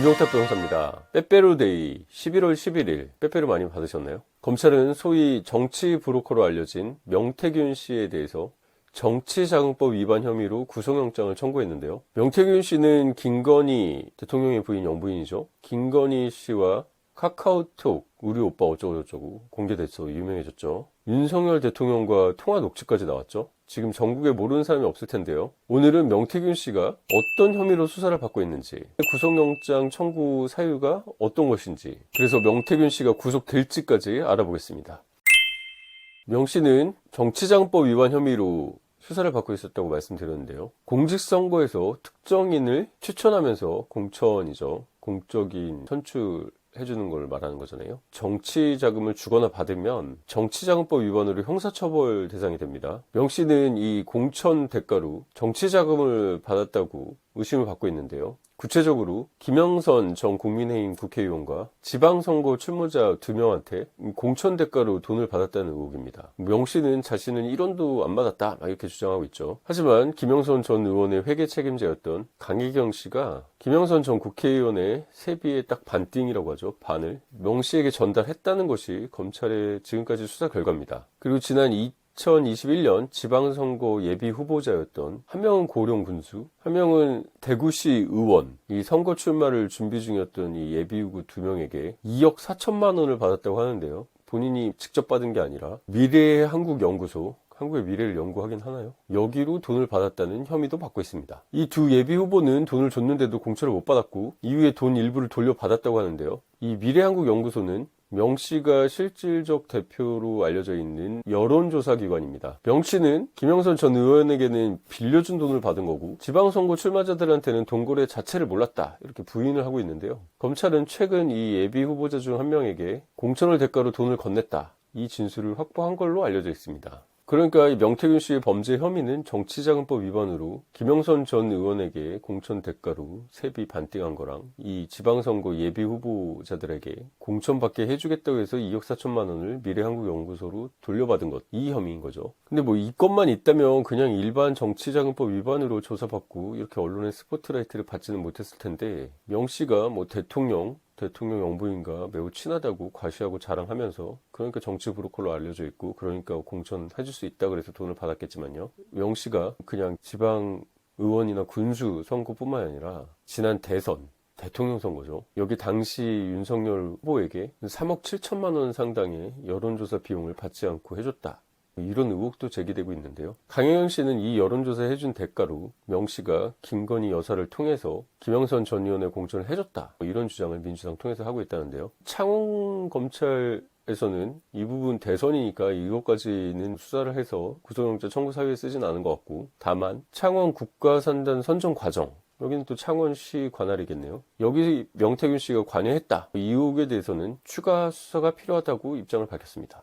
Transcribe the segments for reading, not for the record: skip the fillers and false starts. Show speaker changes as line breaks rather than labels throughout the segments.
김종탁 변호사입니다. 빼빼로데이 11월 11일 빼빼로 많이 받으셨나요? 검찰은 소위 정치 브로커로 알려진 명태균 씨에 대해서 정치자금법 위반 혐의로 구속영장을 청구했는데요. 명태균 씨는 김건희 대통령의 부인 영부인이죠. 김건희 씨와 카카오톡 우리 오빠 어쩌고저쩌고 공개돼서 유명해졌죠. 윤석열 대통령과 통화 녹취까지 나왔죠. 지금 전국에 모르는 사람이 없을 텐데요. 오늘은 명태균 씨가 어떤 혐의로 수사를 받고 있는지, 구속영장 청구 사유가 어떤 것인지, 그래서 명태균 씨가 구속될지까지 알아보겠습니다. 명 씨는 정치자금법 위반 혐의로 수사를 받고 있었다고 말씀드렸는데요. 공직선거에서 특정인을 추천하면서 공천이죠. 공적인 선출 해주는 걸 말하는 거잖아요. 정치 자금을 주거나 받으면 정치자금법 위반으로 형사처벌 대상이 됩니다. 명 씨는 이 공천 대가로 정치 자금을 받았다고 의심을 받고 있는데요. 구체적으로 김영선 전 국민의힘 국회의원과 지방선거 출마자 2명한테 공천 대가로 돈을 받았다는 의혹입니다. 명 씨는 자신은 1원도 안 받았다 이렇게 주장하고 있죠. 하지만 김영선 전 의원의 회계 책임자였던 강혜경 씨가 김영선 전 국회의원의 세비의 딱 반띵이라고 하죠. 반을 명 씨에게 전달했다는 것이 검찰의 지금까지 수사 결과입니다. 그리고 지난 2021년 지방선거 예비 후보자였던 한 명은 고령 군수, 한 명은 대구시 의원, 이 선거 출마를 준비 중이었던 이 예비후보 2명에게 2억 4천만 원을 받았다고 하는데요. 본인이 직접 받은 게 아니라 미래의 한국연구소, 한국의 미래를 연구하긴 하나요? 여기로 돈을 받았다는 혐의도 받고 있습니다. 이 두 예비 후보는 돈을 줬는데도 공천을 못 받았고 이후에 돈 일부를 돌려받았다고 하는데요. 이 미래한국연구소는 명 씨가 실질적 대표로 알려져 있는 여론조사 기관입니다. 명 씨는 김영선 전 의원에게는 빌려준 돈을 받은 거고 지방선거 출마자들한테는 동거래 자체를 몰랐다 이렇게 부인을 하고 있는데요. 검찰은 최근 이 예비 후보자 중 한 명에게 공천을 대가로 돈을 건넸다 이 진술을 확보한 걸로 알려져 있습니다. 그러니까 이 명태균 씨의 범죄 혐의는 정치자금법 위반으로 김영선 전 의원에게 공천 대가로 세비 반띵한 거랑 이 지방선거 예비 후보자들에게 공천받게 해주겠다고 해서 2억 4천만 원을 미래한국연구소로 돌려받은 것, 이 혐의인 거죠. 근데 뭐 이것만 있다면 그냥 일반 정치자금법 위반으로 조사받고 이렇게 언론의 스포트라이트를 받지는 못했을 텐데 명 씨가 뭐 대통령 영부인과 매우 친하다고 과시하고 자랑하면서 그러니까 정치 브로커로 알려져 있고 그러니까 공천 해줄 수 있다 그래서 돈을 받았겠지만요. 명 씨가 그냥 지방 의원이나 군수 선거뿐만 아니라 지난 대선 대통령 선거죠. 여기 당시 윤석열 후보에게 3억 7천만 원 상당의 여론조사 비용을 받지 않고 해줬다. 이런 의혹도 제기되고 있는데요. 강혜경 씨는 이 여론조사 해준 대가로 명 씨가 김건희 여사를 통해서 김영선 전 의원의 공천을 해줬다. 이런 주장을 민주당 통해서 하고 있다는데요. 창원검찰에서는 이 부분 대선이니까 이것까지는 수사를 해서 구속영장 청구 사유에 쓰진 않은 것 같고 다만 창원 국가산단 선정 과정 여기는 또 창원시 관할이겠네요. 여기 명태균 씨가 관여했다. 이 의혹에 대해서는 추가 수사가 필요하다고 입장을 밝혔습니다.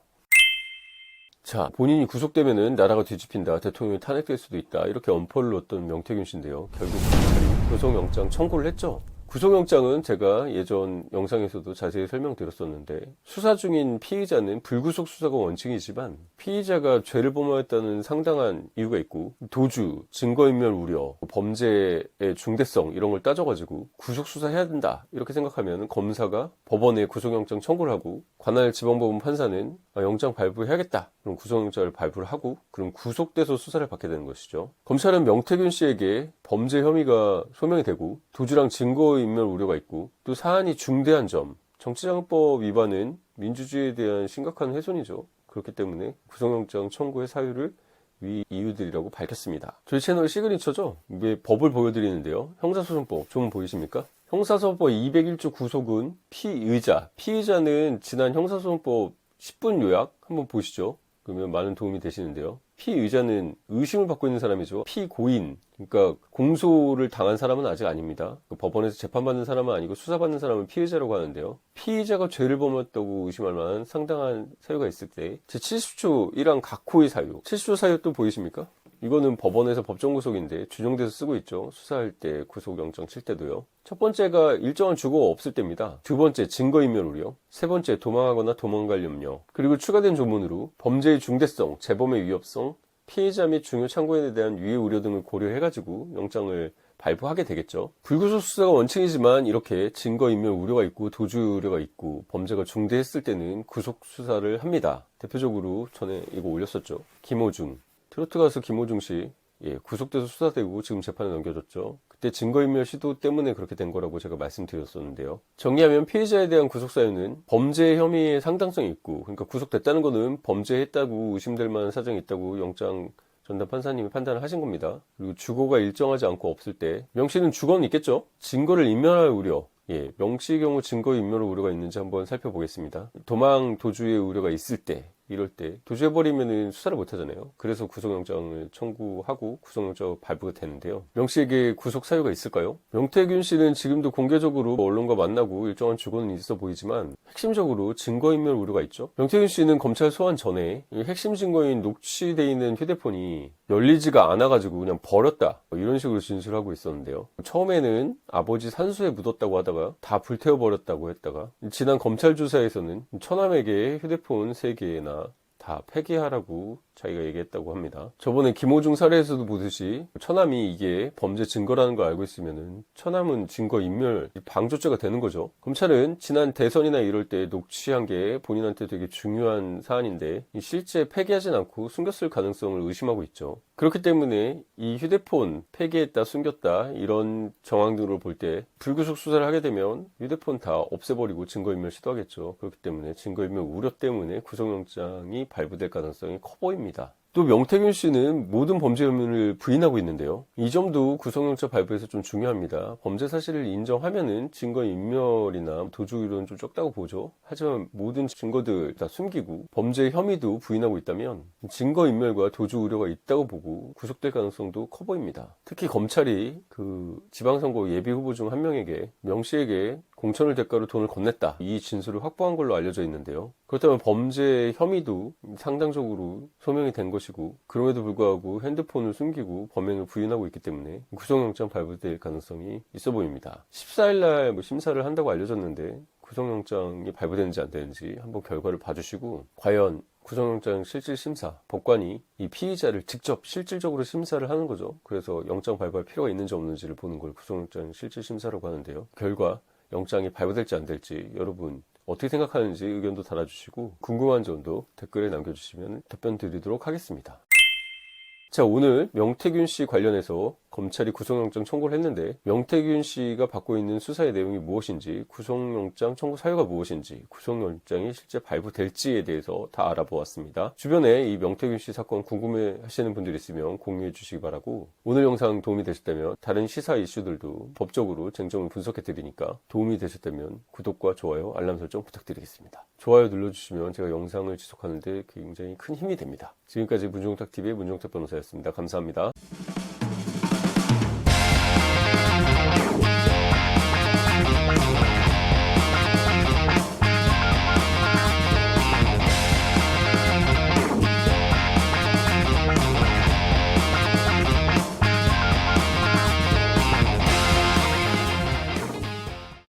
자, 본인이 구속되면은 나라가 뒤집힌다, 대통령이 탄핵될 수도 있다 이렇게 엄포를 놓았던 명태균 씨인데요. 결국 검찰이 구속영장 청구를 했죠. 구속영장은 제가 예전 영상에서도 자세히 설명드렸었는데 수사 중인 피의자는 불구속 수사가 원칙이지만 피의자가 죄를 범하였다는 상당한 이유가 있고 도주, 증거인멸 우려, 범죄의 중대성 이런 걸 따져가지고 구속수사해야 된다 이렇게 생각하면 검사가 법원에 구속영장 청구를 하고 관할 지방법원 판사는 영장 발부해야겠다 그럼 구속영장을 발부를 하고 그럼 구속돼서 수사를 받게 되는 것이죠. 검찰은 명태균 씨에게 범죄 혐의가 소명이 되고 도주랑 증거인멸 우려가 있고 또 사안이 중대한 점 정치자금법 위반은 민주주의에 대한 심각한 훼손이죠. 그렇기 때문에 구속영장 청구의 사유를 위 이유들이라고 밝혔습니다. 저희 채널 시그니처죠. 이게 법을 보여드리는데요. 형사소송법 좀 보이십니까? 형사소송법 201조 구속은 피의자는 지난 형사소송법 10분 요약 한번 보시죠. 그러면 많은 도움이 되시는데요. 피의자는 의심을 받고 있는 사람이죠. 피고인, 그러니까 공소를 당한 사람은 아직 아닙니다. 법원에서 재판받는 사람은 아니고 수사받는 사람은 피의자라고 하는데요. 피의자가 죄를 범했다고 의심할 만한 상당한 사유가 있을 때 제70조 1항 각호의 사유, 70조 사유 또 보이십니까? 이거는 법원에서 법정구속인데 준용돼서 쓰고 있죠. 수사할 때 구속영장 칠 때도요. 첫 번째가 일정한 주거가 없을 때입니다. 두 번째 증거인멸 우려, 세 번째 도망하거나 도망갈 염려, 그리고 추가된 조문으로 범죄의 중대성, 재범의 위협성, 피해자 및 중요 참고인에 대한 유해 우려 등을 고려해가지고 영장을 발부하게 되겠죠. 불구속 수사가 원칙이지만 이렇게 증거인멸 우려가 있고 도주 우려가 있고 범죄가 중대했을 때는 구속 수사를 합니다. 대표적으로 전에 이거 올렸었죠. 김호중, 트로트 가수 김호중 씨 구속돼서 수사되고 지금 재판에 넘겨졌죠. 그때 증거인멸 시도 때문에 그렇게 된 거라고 제가 말씀드렸었는데요. 정리하면 피해자에 대한 구속사유는 범죄 혐의의 상당성이 있고, 그러니까 구속됐다는 거는 범죄했다고 의심될 만한 사정이 있다고 영장 전담 판사님이 판단을 하신 겁니다. 그리고 주거가 일정하지 않고 없을 때 명씨는 주거는 있겠죠. 증거를 인멸할 우려, 명씨의 경우 증거인멸 우려가 있는지 한번 살펴보겠습니다. 도망 도주의 우려가 있을 때, 이럴 때 도주해버리면 수사를 못하잖아요. 그래서 구속영장을 청구하고 구속영장 발부가 되는데요. 명씨에게 구속 사유가 있을까요? 명태균 씨는 지금도 공개적으로 언론과 만나고 일정한 주거는 있어 보이지만 핵심적으로 증거인멸 우려가 있죠. 명태균 씨는 검찰 소환 전에 핵심 증거인 녹취돼 있는 휴대폰이 열리지가 않아가지고 그냥 버렸다, 이런 식으로 진술하고 있었는데요. 처음에는 아버지 산소에 묻었다고 하다가 다 불태워버렸다고 했다가 지난 검찰 조사에서는 처남에게 휴대폰 3개나 다 폐기하라고 자기가 얘기했다고 합니다. 저번에 김호중 사례에서도 보듯이 처남이 이게 범죄 증거라는 걸 알고 있으면은 처남은 증거인멸 방조죄가 되는 거죠. 검찰은 지난 대선이나 이럴 때 녹취한 게 본인한테 되게 중요한 사안인데 실제 폐기하진 않고 숨겼을 가능성을 의심하고 있죠. 그렇기 때문에 이 휴대폰 폐기했다, 숨겼다 이런 정황들을 볼 때 불구속 수사를 하게 되면 휴대폰 다 없애버리고 증거인멸 시도하겠죠. 그렇기 때문에 증거인멸 우려 때문에 구속영장이 발부될 가능성이 커 보입니다. 또 명태균 씨는 모든 범죄 혐의를 부인하고 있는데요. 이 점도 구속영장 발부에서 좀 중요합니다. 범죄 사실을 인정하면은 증거인멸이나 도주 우려는 좀 적다고 보죠. 하지만 모든 증거들 다 숨기고 범죄 혐의도 부인하고 있다면 증거인멸과 도주 우려가 있다고 보고 구속될 가능성도 커 보입니다. 특히 검찰이 그 지방선거 예비 후보 중 한 명에게 명씨에게 공천을 대가로 돈을 건넸다, 이 진술을 확보한 걸로 알려져 있는데요. 그렇다면 범죄 혐의도 상당적으로 소명이 된 것이고, 그럼에도 불구하고 핸드폰을 숨기고 범행을 부인하고 있기 때문에 구속영장 발부될 가능성이 있어 보입니다. 14일날 심사를 한다고 알려졌는데 구속영장이 발부되는지 안 되는지 한번 결과를 봐주시고, 과연 구속영장 실질심사, 법관이 이 피의자를 직접 실질적으로 심사를 하는 거죠. 그래서 영장 발부할 필요가 있는지 없는지를 보는 걸 구속영장 실질심사라고 하는데요. 결과 영장이 발부될지 안 될지 여러분 어떻게 생각하는지 의견도 달아주시고, 궁금한 점도 댓글에 남겨주시면 답변 드리도록 하겠습니다. 자, 오늘 명태균 씨 관련해서 검찰이 구속영장 청구를 했는데 명태균 씨가 받고 있는 수사의 내용이 무엇인지, 구속영장 청구 사유가 무엇인지, 구속영장이 실제 발부될지에 대해서 다 알아보았습니다. 주변에 이 명태균 씨 사건 궁금해 하시는 분들 있으면 공유해 주시기 바라고, 오늘 영상 도움이 되셨다면 다른 시사 이슈들도 법적으로 쟁점을 분석해 드리니까 도움이 되셨다면 구독과 좋아요, 알람 설정 부탁드리겠습니다. 좋아요 눌러주시면 제가 영상을 지속하는데 굉장히 큰 힘이 됩니다. 지금까지 문종탁TV의 문종탁 변호사였습니다. 감사합니다.